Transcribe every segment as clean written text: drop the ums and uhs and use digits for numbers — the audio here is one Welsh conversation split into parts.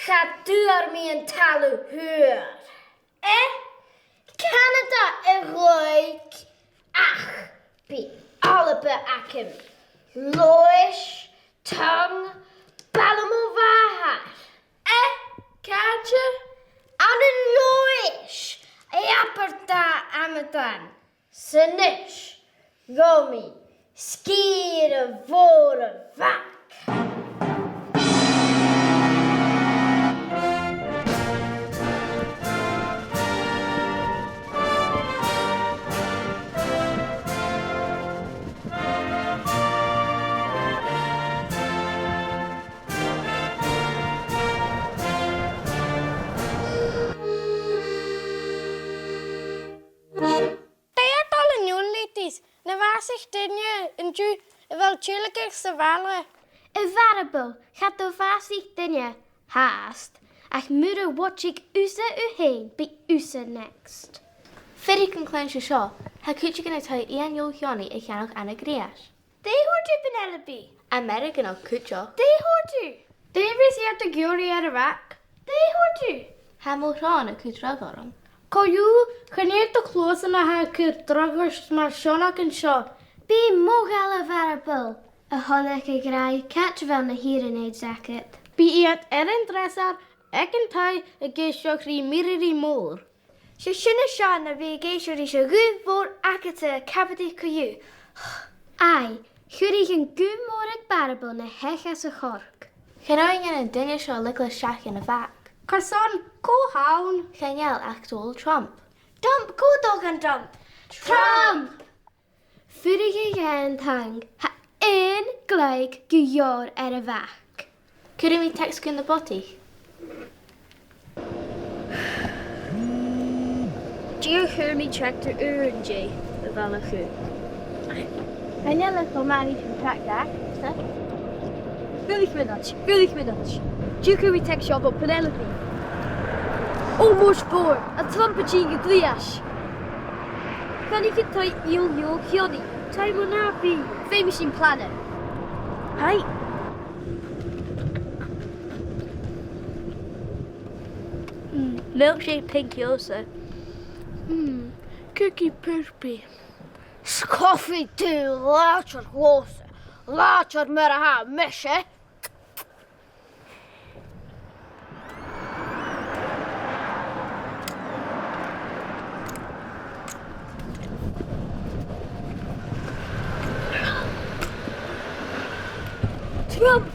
Gaat door me een talen huur. Canada eroik. Ach, bij alle beakken. Loish, tong, ballemo waar. Kaartje? Aan een loish. Japperta ametan. Senish, gomi, skieren voren vaak. Na waar zich dinje en ju wel chillikigste walen. Een variabel gaat door vastig dinje haast. Ach moeder watch ik use u heen bij use next. Fyddig yn clensio sio, ha cwtio gyda tai ian yw hioni eich anwch anna grias. De hoort u Penelope. American o cwtio. De hoort u. Davies hier te Guri ar y Bhac. De hoort u. Ha mo rhan y cwtio goron. Ko you geniet de kloos en ha kyr dragers maar shonak en sio. Be mogale variabel. A honneke grij catch wel na hier in eet zaket. Be iat erin dressar, ek en tai a geisio gri miriri moor. Ze shinne shan na we geisio die zo goed voor akete capity kuju. Ai, guri gen goed moeilijk variabel na hega se gork. Genoeg in een dinge sio likle shach in a vac. Carson, ko haun. Genial actual Trump. Dump, go dog en dump. Trump! Furige gen hang. Ha een gelijk gejoor er a vac. Kunnen we tekst in de botti? Do you hear me check the FilmG? Wel een goed. En jij ligt al maar niet van track daar, is dat? Willig middag. Do you hear me text jou op Penelope? Almost voor, een trampetje geglias. Kan ik het uit heel gioni? Tijd moet naar be famous in plannen. Hey. Milkshake pink yosa. Cookie purpy. Skoffie tu later glose. Later met ha mesje. Trump!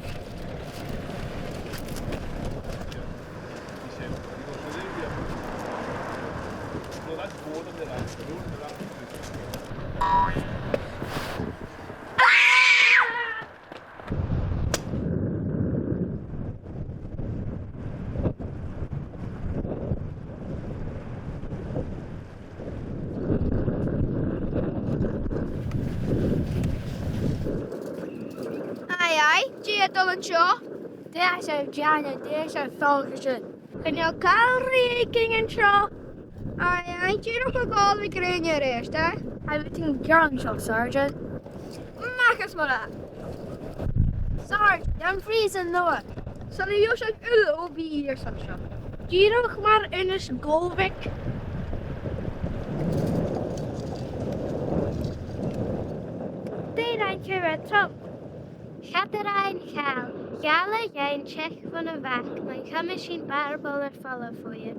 Ai, Gia Dolan Shaw. There's a Jana, there's a Falcon. Can you call King and Shaw? Ai, Gia don't call the green your rest, eh? I would think John Shaw, Sergeant. Marcus Muller. Sarge, I'm freezing now. Zal je zo'n ulle op hier, Sasha? Gia nog maar in een Sgoil. Daylight here Trump. Gaat er een gaal. Gale jij een check van een weg. Dan kan misschien barballer vallen voor je.